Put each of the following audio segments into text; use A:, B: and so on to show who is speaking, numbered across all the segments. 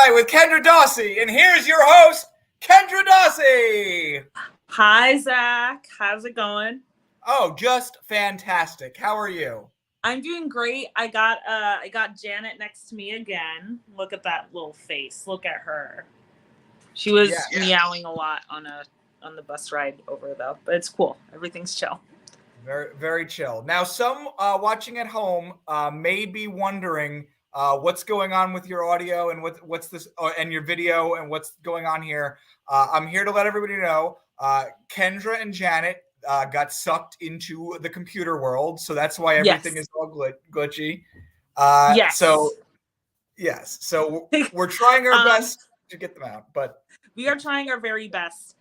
A: Nite with Kendra Dawsey, and here's your host, Kendra Dawsey.
B: Hi, Zach. How's it going?
A: Oh, just fantastic. How are you?
B: I'm doing great. I got Janet next to me again. Look at that little face. Look at her. She was meowing a lot on the bus ride over though, but it's cool. Everything's chill.
A: Very, very chill. Now, some watching at home may be wondering what's going on with your audio and what's this and your video and what's going on here. I'm here to let everybody know Kendra and Janet got sucked into the computer world, so that's why everything is all glitchy.
B: Yes.
A: So we're trying our best to get them out, but
B: we are trying our very best.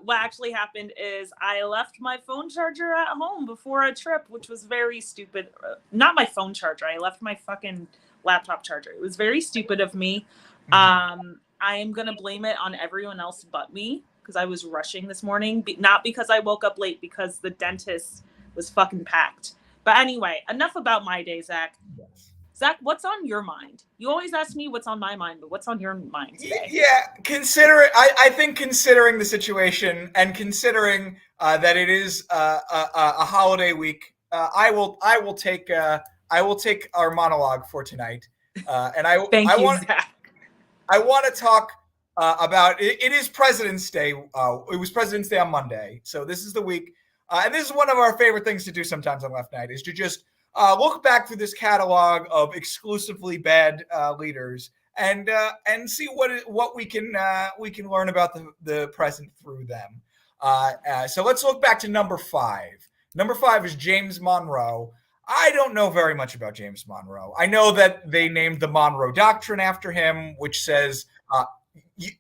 B: What actually happened is I left my phone charger at home before a trip, which was very stupid. Not my phone charger. I left my fucking laptop charger. It was very stupid of me. I am going to blame it on everyone else but me because I was rushing this morning. Not because I woke up late, because the dentist was fucking packed. But anyway, enough about my day, Zach.
A: Yes.
B: Zach, what's on your mind? You always ask me what's on my mind, but what's on your mind today?
A: Yeah, I think considering the situation and considering that it is a holiday week, I will take our monologue for tonight, and I want to talk about it. It is President's Day. It was President's Day on Monday, so this is the week, and this is one of our favorite things to do sometimes on Left Night is to just look back through this catalog of exclusively bad leaders and see what we can learn about the present through them. So let's look back to number 5. Number 5 is James Monroe. I don't know very much about James Monroe. I know that they named the Monroe Doctrine after him, which says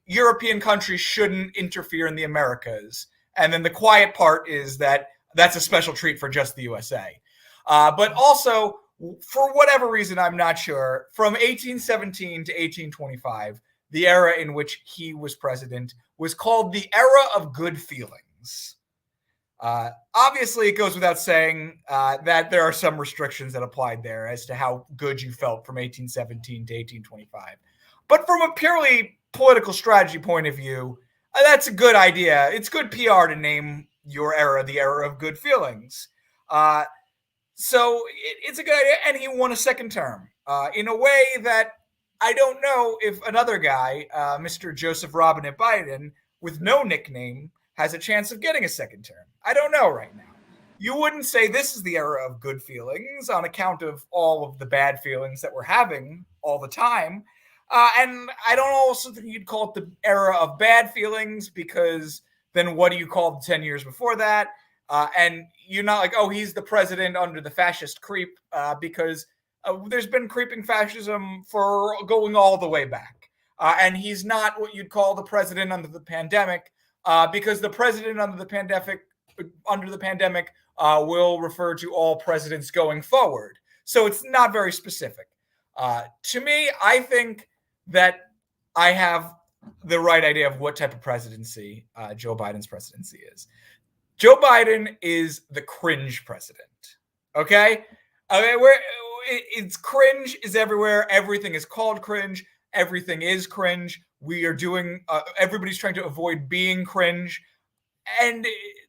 A: European countries shouldn't interfere in the Americas. And then the quiet part is that that's a special treat for just the USA. But also, for whatever reason, I'm not sure, from 1817 to 1825, the era in which he was president was called the era of good feelings. Obviously, it goes without saying that there are some restrictions that applied there as to how good you felt from 1817 to 1825. But from a purely political strategy point of view, that's a good idea. It's good PR to name your era the era of good feelings. So it's a good idea, and he won a second term in a way that I don't know if another guy, Mr. Joseph Robinette Biden, with no nickname, has a chance of getting a second term. I don't know right now. You wouldn't say this is the era of good feelings on account of all of the bad feelings that we're having all the time. And I don't also think you'd call it the era of bad feelings, because then what do you call the 10 years before that? And you're not like, oh, he's the president under the fascist creep, because there's been creeping fascism for going all the way back. And he's not what you'd call the president under the pandemic, because the president under the pandemic will refer to all presidents going forward. So it's not very specific. To me, I think that I have the right idea of what type of presidency Joe Biden's presidency is. Joe Biden is the cringe president. Okay? It's cringe is everywhere. Everything is called cringe. Everything is cringe. We are doing, everybody's trying to avoid being cringe. And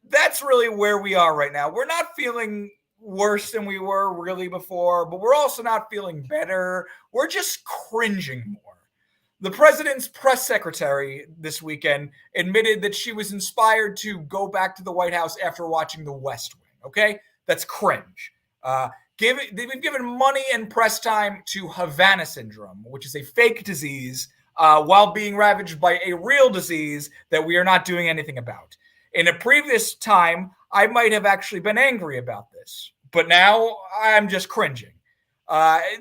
A: that's really where we are right now. We're not feeling worse than we were really before, but we're also not feeling better. We're just cringing more. The president's press secretary this weekend admitted that she was inspired to go back to the White House after watching The West Wing. Okay? That's cringe. They've been given money and press time to Havana syndrome, which is a fake disease, while being ravaged by a real disease that we are not doing anything about. In a previous time, I might have actually been angry about this, but now I'm just cringing.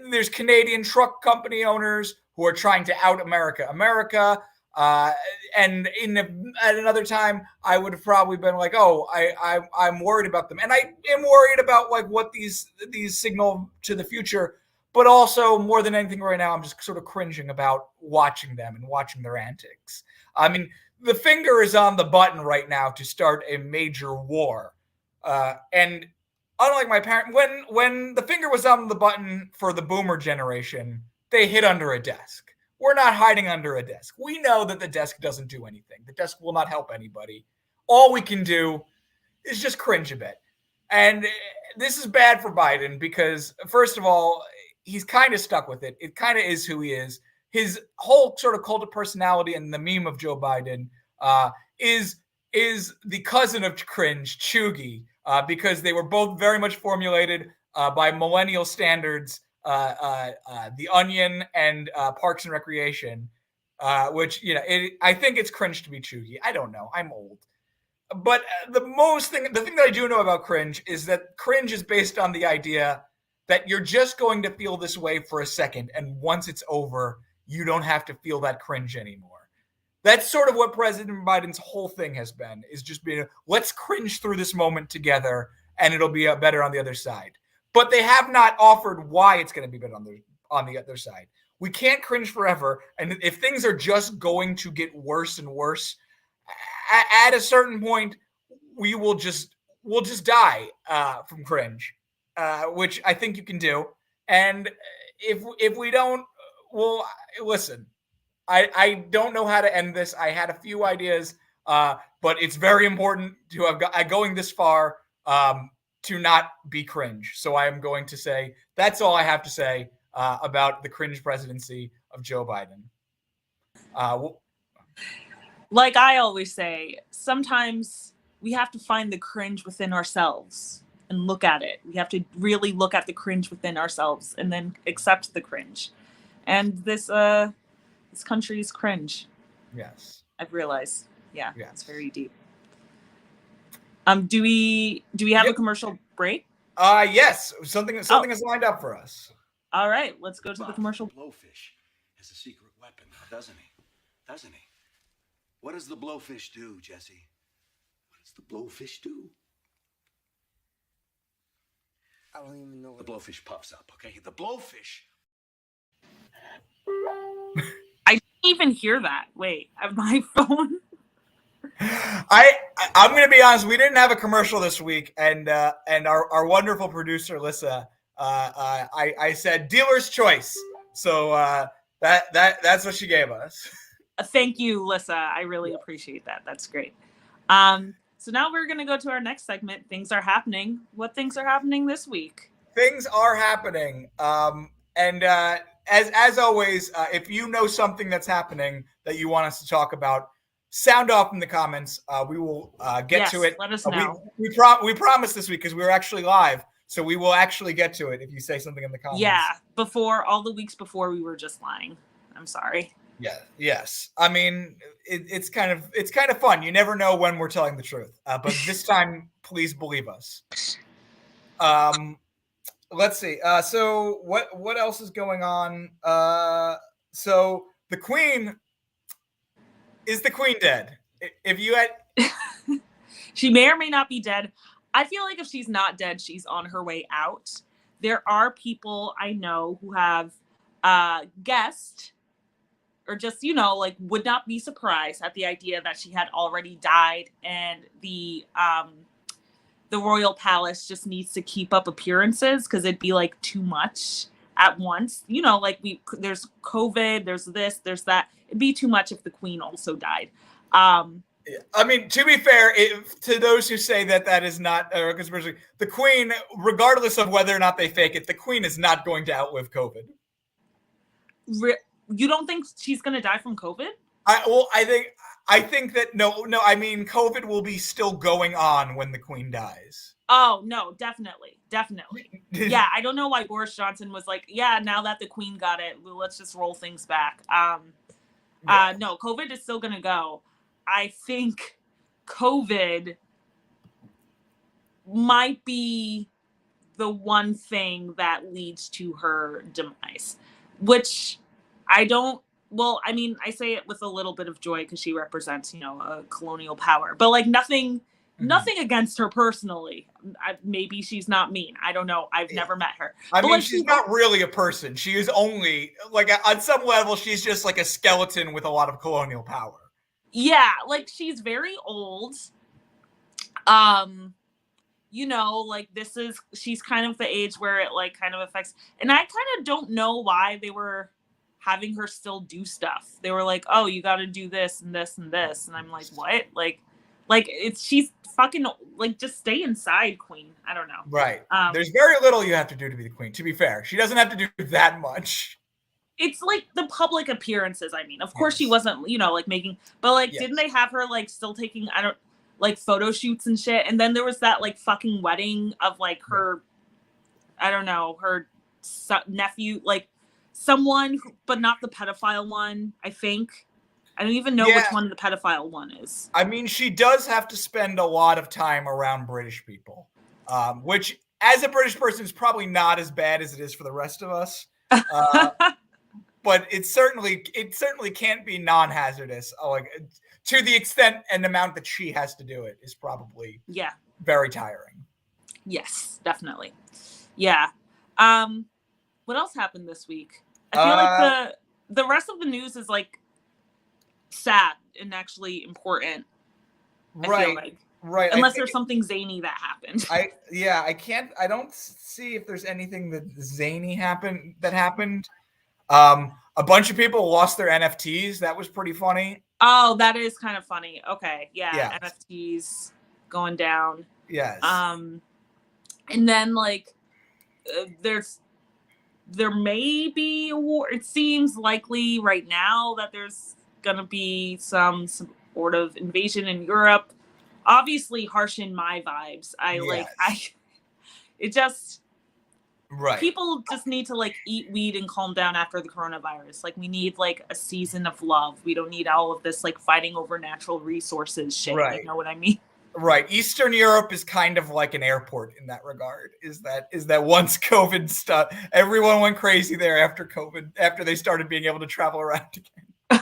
A: There's Canadian truck company owners who are trying to out America. And at another time, I would have probably been like, oh, I'm worried about them. And I am worried about like what these signal to the future. But also, more than anything right now, I'm just sort of cringing about watching them and watching their antics. I mean, the finger is on the button right now to start a major war. And unlike my parents, when the finger was on the button for the boomer generation, they hid under a desk. we're not hiding under a desk. We know that the desk doesn't do anything. The desk will not help anybody. All we can do is just cringe a bit. And this is bad for Biden because, first of all, he's kind of stuck with it. It kind of is who he is. His whole sort of cult of personality and the meme of Joe Biden is the cousin of cringe, Chugi, because they were both very much formulated by millennial standards, The Onion and Parks and Recreation, which, I think it's cringe to be Chugi. I don't know. I'm old. But the thing that I do know about cringe is that cringe is based on the idea that you're just going to feel this way for a second, and once it's over, you don't have to feel that cringe anymore. That's sort of what President Biden's whole thing has been, is just being, let's cringe through this moment together, and it'll be better on the other side. But they have not offered why it's going to be better on the other side. We can't cringe forever, and if things are just going to get worse and worse, at a certain point, we'll just die from cringe, which I think you can do. And if we don't, well, listen, I don't know how to end this. I had a few ideas, but it's very important to have going this far to not be cringe. So I am going to say that's all I have to say about the cringe presidency of Joe Biden.
B: Like I always say, sometimes we have to find the cringe within ourselves and look at it. We have to really look at the cringe within ourselves and then accept the cringe. And this country is cringe.
A: Yes.
B: I've realized. Yeah,
A: yes.
B: It's very deep. Do we have a commercial break?
A: Yes. Something is lined up for us.
B: All right, let's go to the commercial.
C: Blowfish has a secret weapon, doesn't he? What does the blowfish do, Jesse? What does the blowfish do?
D: I don't even know.
C: The blowfish puffs up, okay? The blowfish.
B: I didn't even hear that. Wait, I have my phone.
A: I'm going to be honest. We didn't have a commercial this week, and our wonderful producer Lissa, I said dealer's choice, so that's what she gave us.
B: Thank you, Lissa. I really appreciate that. That's great. So now we're going to go to our next segment. Things are happening. What things are happening this week?
A: Things are happening. And as always, if you know something that's happening that you want us to talk about, sound off in the comments. We will get to it.
B: Let us know.
A: We promised this week because we were actually live. So we will actually get to it if you say something in the comments.
B: Yeah. All the weeks before we were just lying. I'm sorry.
A: Yeah. Yes. I mean, it's kind of fun. You never know when we're telling the truth, but this time, please believe us. Let's see. So what else is going on? So the Queen is the Queen dead? If you had,
B: she may or may not be dead. I feel like if she's not dead, she's on her way out. There are people I know who have guessed, or just, would not be surprised at the idea that she had already died, and the royal palace just needs to keep up appearances because it'd be like too much at once. There's COVID, there's this, there's that. It'd be too much if the Queen also died.
A: I mean, to be fair, to those who say that is not a conspiracy, the Queen, regardless of whether or not they fake it, the Queen is not going to outlive COVID.
B: You don't think she's going to die from COVID?
A: I think that no. I mean, COVID will be still going on when the Queen dies.
B: Oh no, definitely. Yeah, I don't know why Boris Johnson was like, yeah, now that the Queen got it, let's just roll things back. No, COVID is still going to go. I think COVID might be the one thing that leads to her demise, which I say it with a little bit of joy because she represents, a colonial power, but nothing against her personally. Maybe she's not mean. I don't know. I've never met her.
A: I mean, she's not really a person. She is only on some level, she's just like a skeleton with a lot of colonial power.
B: Yeah, she's very old. She's kind of the age where it kind of affects, and I kind of don't know why they were having her still do stuff. They were like, "Oh, you got to do this and this and this," and I'm like, "What?" Like she's fucking like, just stay inside, queen. I don't know.
A: Right. There's very little you have to do to be the queen. To be fair, she doesn't have to do that much.
B: It's like the public appearances. I mean, of course she wasn't, like making, but like, didn't they have her like still taking, like photo shoots and shit? And then there was that like fucking wedding of like her, I don't know, her nephew, like someone, but not the pedophile one, I think. I don't even know which one the pedophile one is.
A: I mean, she does have to spend a lot of time around British people, which as a British person is probably not as bad as it is for the rest of us. But it certainly can't be non-hazardous. Like, to the extent and amount that she has to do it is probably very tiring.
B: Yes, definitely. Yeah. What else happened this week? I feel like the rest of the news is like sad and actually important. I feel like.
A: Right.
B: Unless there's something zany that happened.
A: I don't see if there's anything that zany happened. A bunch of people lost their NFTs. That was pretty funny.
B: Oh, that is kind of funny. Okay. Yeah. NFTs going down.
A: Yes.
B: And then like there may be a war. It seems likely right now that there's gonna be some sort of invasion in Europe. Obviously harshing my vibes. People just need to like eat weed and calm down after the coronavirus. Like, we need like a season of love. We don't need all of this like fighting over natural resources shit.
A: Right.
B: You know what I mean?
A: Right. Eastern Europe is kind of like an airport in that regard. Is that once COVID stuff, everyone went crazy there after COVID, after they started being able to travel around again.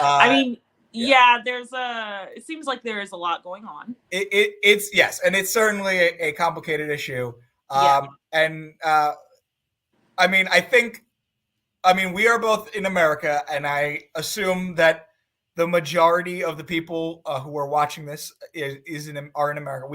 B: I mean, it seems like there is a lot going on.
A: It's yes, and it's certainly a complicated issue. And I mean, we are both in America, and I assume that the majority of the people who are watching this are in America.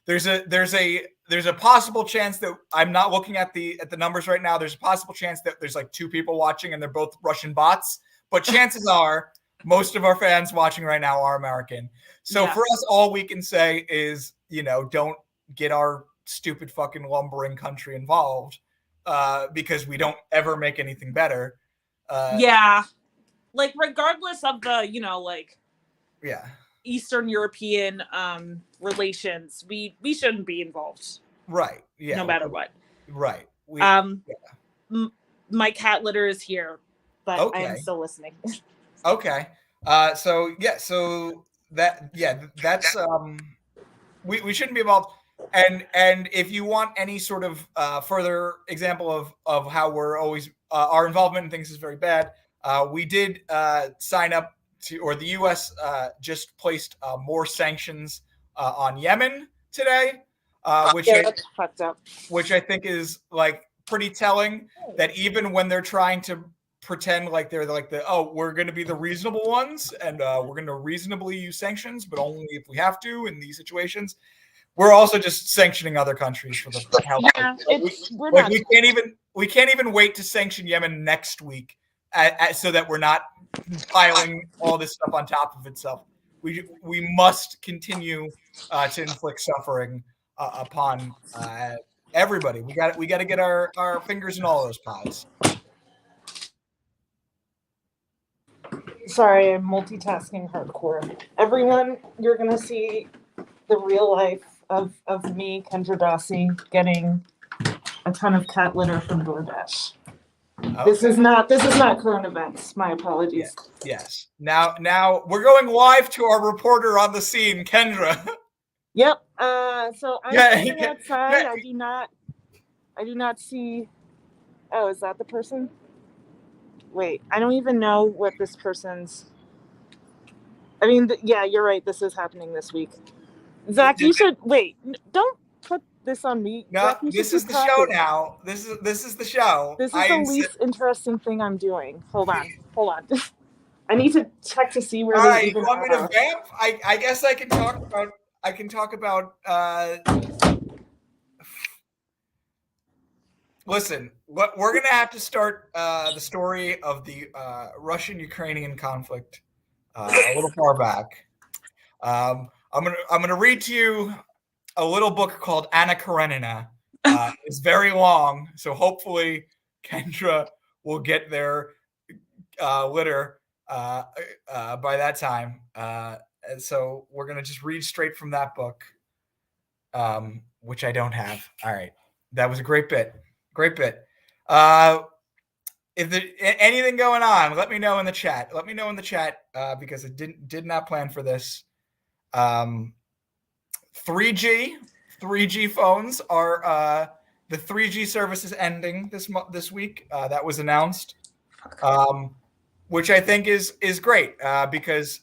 A: There's a possible chance that I'm not looking at the numbers right now. There's a possible chance that there's like 2 people watching and they're both Russian bots, but chances are most of our fans watching right now are American. So for us, all we can say is, don't get our stupid fucking lumbering country involved, because we don't ever make anything better.
B: Like, regardless of the Eastern European relations, we shouldn't be involved,
A: right? Yeah,
B: no matter what.
A: Right.
B: My cat litter is here, but I am still listening.
A: Okay. That's we shouldn't be involved. And if you want any sort of further example of how we're always our involvement in things is very bad, we did sign up to, or the U.S. Just placed more sanctions on Yemen today, which
B: that's fucked up.
A: Which I think is like pretty telling, that even when they're trying to pretend like they're like we're going to be the reasonable ones and we're going to reasonably use sanctions, but only if we have to in these situations. We're also just sanctioning other countries for the help. We can't even wait to sanction Yemen next week, so that we're not piling all this stuff on top of itself. We must continue to inflict suffering upon everybody. We got to get our fingers in all those pies.
E: Sorry, I'm multitasking hardcore. Everyone, you're gonna see the real life of me, Kendra Dossie, getting a ton of cat litter from DoorDash. Okay. This is not current events. My apologies.
A: Yes. Now we're going live to our reporter on the scene, Kendra.
E: Yep. So I'm standing outside. I do not see. Oh, is that the person? Wait, I don't even know what this person's. I mean, you're right. This is happening this week. Zach, you should wait. Don't put this on me.
A: No,
E: Zach,
A: this is the show now. This is the show.
E: This is the least interesting thing I'm doing. Hold on. I need to check to see where they even
A: are. All right, you want me to vamp? I guess I can talk about. Listen, we're gonna have to start the story of the Russian-Ukrainian conflict a little far back. I'm gonna read to you a little book called Anna Karenina. It's very long, so hopefully Kendra will get their litter by that time. And so we're gonna just read straight from that book, which I don't have. All right, that was a great bit. Great bit. If there anything going on, let me know in the chat. Let me know in the chat because I did not plan for this. 3G phones are the 3G service is ending this week. That was announced, which I think is great because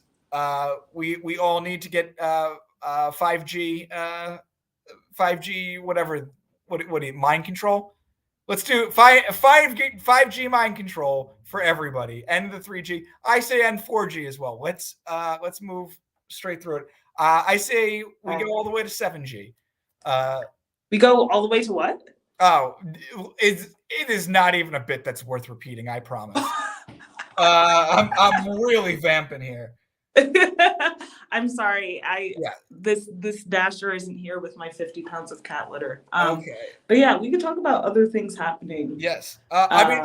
A: we all need to get 5G 5G whatever what do you mind control. Let's do 5G mind control for everybody. End the 3G. I say end 4G as well. Let's move straight through it. I say we go all the way to 7G.
B: We go all the way to what?
A: Oh, it is not even a bit that's worth repeating. I promise. I'm really vamping here.
B: I'm sorry. This Dasher isn't here with my 50 pounds of cat litter.
A: Okay.
B: But yeah, we could talk about other things happening.
A: Yes. I mean,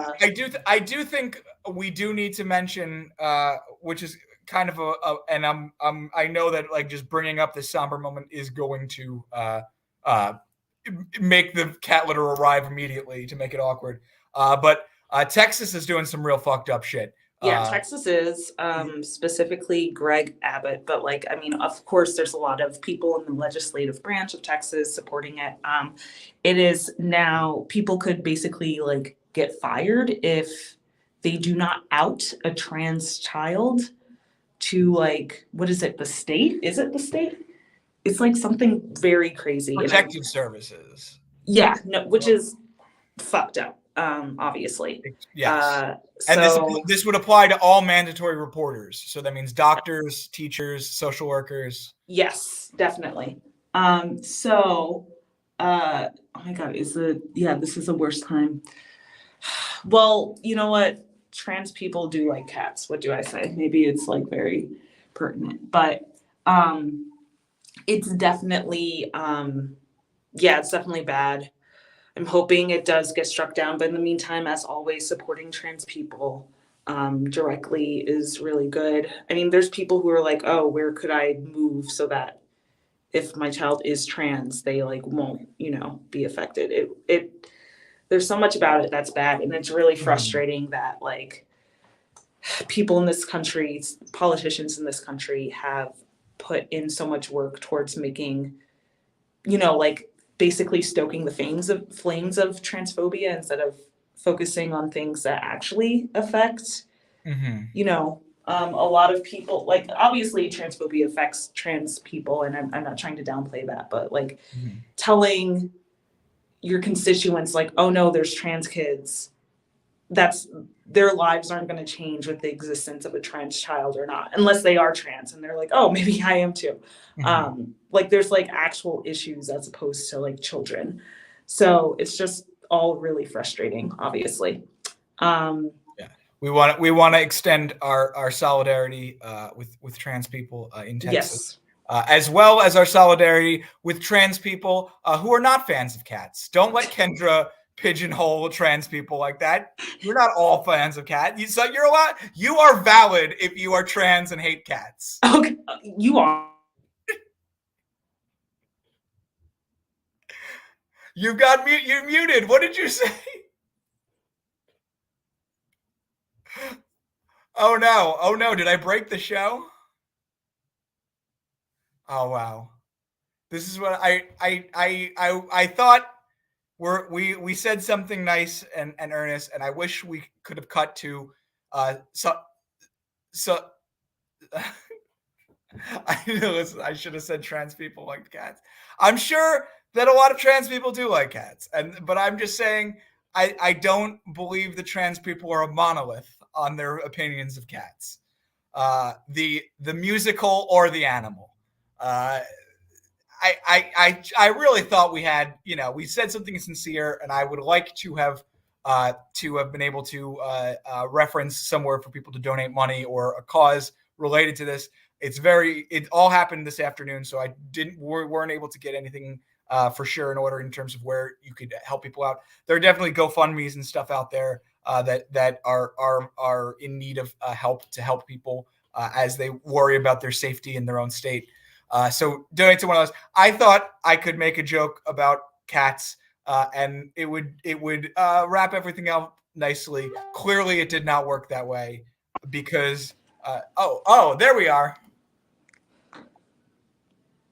A: I do think we do need to mention, which is kind of and I know that like just bringing up this somber moment is going to make the cat litter arrive immediately to make it awkward. But Texas is doing some real fucked up shit.
B: Yeah, Texas is specifically Greg Abbott, but like, I mean, of course, there's a lot of people in the legislative branch of Texas supporting it. It is now people could basically like get fired if they do not out a trans child to like, what is it? The state? Is it the state? It's like something very crazy.
A: Protective services.
B: Yeah, no, which is fucked up. Obviously.
A: Yes. And this would apply to all mandatory reporters. So that means doctors, teachers, social workers.
B: Yes, definitely. Oh my God, this is the worst time. Well, you know what? Trans people do like cats. What do I say? Maybe it's like very pertinent, but it's definitely it's definitely bad. I'm hoping it does get struck down, but in the meantime, as always, supporting trans people directly is really good. I mean, there's people who are like, oh, where could I move so that if my child is trans, they like won't, be affected. There's so much about it that's bad, and it's really frustrating that like people in this country, politicians in this country have put in so much work towards making, like basically stoking the flames of transphobia instead of focusing on things that actually affect, a lot of people. Like obviously transphobia affects trans people, and I'm not trying to downplay that, but like telling your constituents like, oh no, there's trans kids, their lives aren't going to change with the existence of a trans child or not, unless they are trans and they're like, oh, maybe I am too. Like there's like actual issues as opposed to like children. So it's just all really frustrating, obviously.
A: We want to extend our solidarity with trans people in Texas. Yes. As well as our solidarity with trans people who are not fans of cats. Don't let Kendra pigeonhole trans people like that. You're not all fans of cats. So you're allowed. You are valid if you are trans and hate cats.
B: Okay, you are.
A: You've got you're muted. What did you say? Oh no! Did I break the show? Oh wow! This is what I thought. We said something nice and earnest, and I wish we could have cut to so I should have said trans people like cats. I'm sure that a lot of trans people do like cats, but I'm just saying I don't believe the trans people are a monolith on their opinions of cats. The musical or the animal. I really thought we had, we said something sincere, and I would like to have been able to reference somewhere for people to donate money or a cause related to this. It all happened this afternoon, so weren't able to get anything for sure in order in terms of where you could help people out. There are definitely GoFundMe's and stuff out there that are in need of help to help people as they worry about their safety in their own state. So donate to one of those. I thought I could make a joke about cats, and it would wrap everything up nicely. Clearly, it did not work that way because there we are.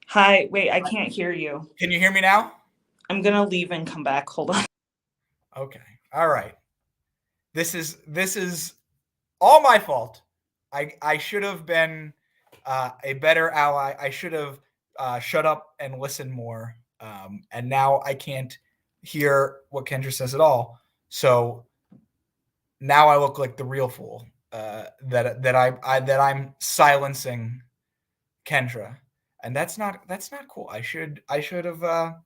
B: Hi, wait, I can't hear you.
A: Can you hear me now?
B: I'm gonna leave and come back. Hold on.
A: Okay. All right. This is all my fault. I should have been a better ally. I should have shut up and listened more. And now I can't hear what Kendra says at all. So now I look like the real fool that I'm silencing Kendra, and that's not cool. I should have. All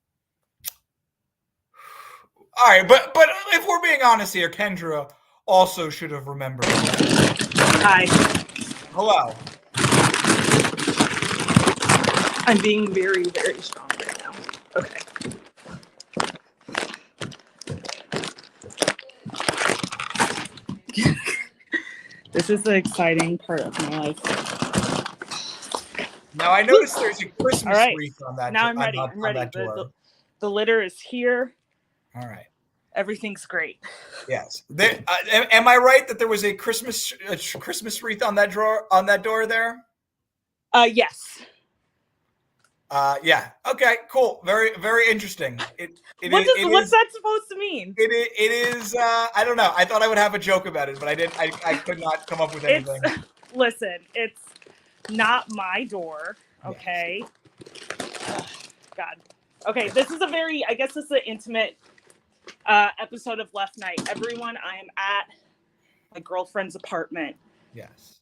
A: right, but if we're being honest here, Kendra also should have remembered.
B: Hi.
A: Hello.
B: I'm being very, very strong right now. Okay. This is the exciting part of my life.
A: Now I noticed there's a Christmas
B: All right.
A: wreath on that.
B: Now I'm ready. I'm ready. The litter is here.
A: All right.
B: Everything's great.
A: Yes. Am I right that there was a Christmas wreath on that door there?
B: Yes.
A: Yeah. Okay. Cool. Very, very interesting.
B: What's that supposed to mean?
A: It is. I don't know. I thought I would have a joke about it, but I didn't. I could not come up with anything.
B: Listen, it's not my door. Okay. Yes. God. Okay. This is I guess this is an intimate episode of Left Night. Everyone, I am at my girlfriend's apartment.
A: Yes.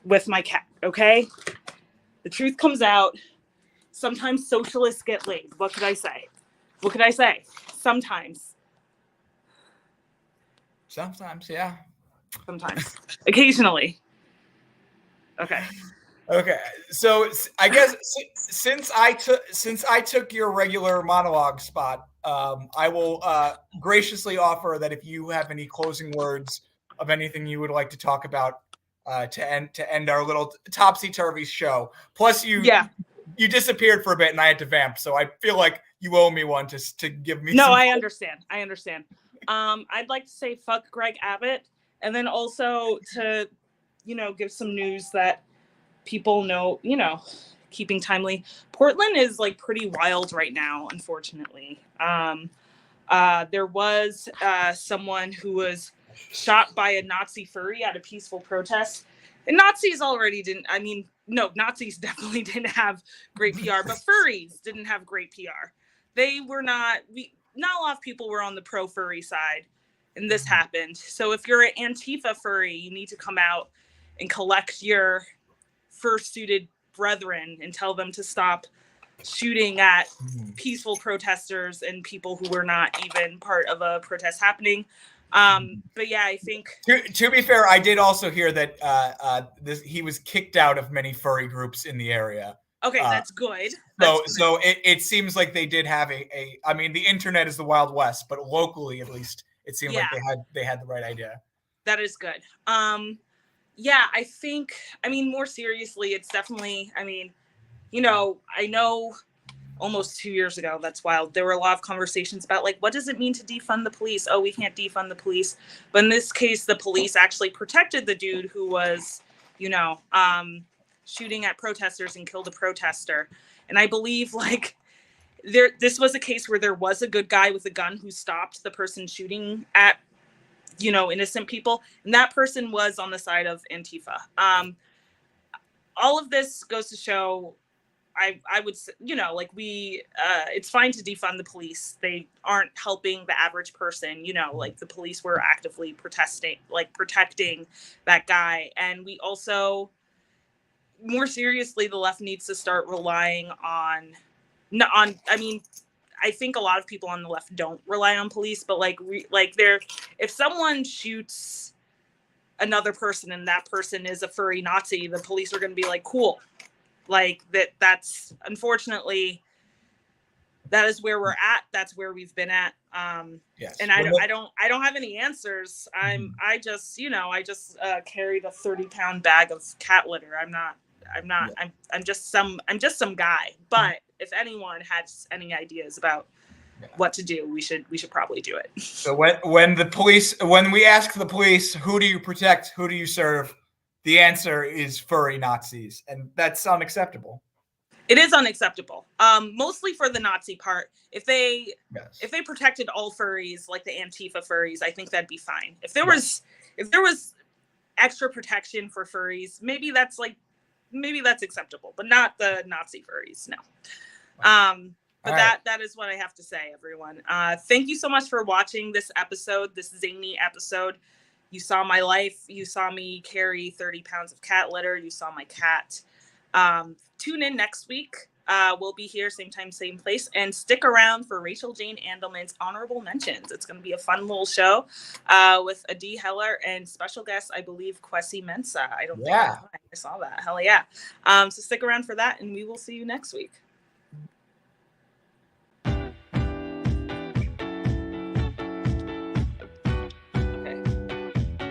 B: With my cat. Okay. The truth comes out. Sometimes socialists get laid. What could I say? Sometimes.
A: Sometimes, yeah.
B: Sometimes. Occasionally. Okay.
A: Okay. So I guess since I took your regular monologue spot, I will graciously offer that if you have any closing words of anything you would like to talk about to end our little topsy-turvy show. Plus you disappeared for a bit and I had to vamp, so I feel like you owe me one to give me.
B: No, I understand. I'd like to say fuck Greg Abbott, and then also to, give some news that people know, keeping timely. Portland is like pretty wild right now, unfortunately. There was someone who was shot by a Nazi furry at a peaceful protest. And Nazis definitely didn't have great PR, but furries didn't have great PR. Not a lot of people were on the pro furry side, and this happened. So if you're an Antifa furry, you need to come out and collect your fursuited brethren and tell them to stop shooting at peaceful protesters and people who were not even part of a protest happening. But yeah, I think
A: to be fair, I did also hear that he was kicked out of many furry groups in the area.
B: Okay, that's good.
A: So it seems like they did have I mean, the internet is the Wild West, but locally at least it seemed like they had the right idea.
B: That is good. Yeah, I think, more seriously, it's definitely, I know almost 2 years ago, that's wild, there were a lot of conversations about, like, what does it mean to defund the police? Oh, we can't defund the police. But in this case, the police actually protected the dude who was, shooting at protesters and killed a protester. And I believe, like, this was a case where there was a good guy with a gun who stopped the person shooting at, innocent people. And that person was on the side of Antifa. All of this goes to show, I would say, it's fine to defund the police. They aren't helping the average person, like the police were actively protecting that guy. And we also, more seriously, the left needs to start relying on no, I mean, I think a lot of people on the left don't rely on police, but like if someone shoots another person and that person is a furry Nazi, the police are going to be like, cool. Like that's unfortunately, that is where we're at. That's where we've been at.
A: Yes.
B: And I don't have any answers. I just carry the 30-pound bag of cat litter. I'm just some guy. But if anyone has any ideas about what to do, we should probably do it.
A: So when we ask the police, who do you protect, who do you serve, the answer is furry Nazis, and that's unacceptable.
B: It is unacceptable. Mostly for the Nazi part. If they protected all furries, like the Antifa furries, I think that'd be fine. If there was extra protection for furries, maybe that's acceptable, but not the Nazi furries. No. But that is what I have to say, everyone. Thank you so much for watching this episode, this zany episode. You saw my life. You saw me carry 30 pounds of cat litter. You saw my cat. Tune in next week. We'll be here same time, same place. And stick around for Rachel Jane Andelman's Honorable Mentions. It's going to be a fun little show with Adi Heller and special guest, I believe, Kwesi Mensah. I don't think I saw that. Hell yeah. So stick around for that, and we will see you next week.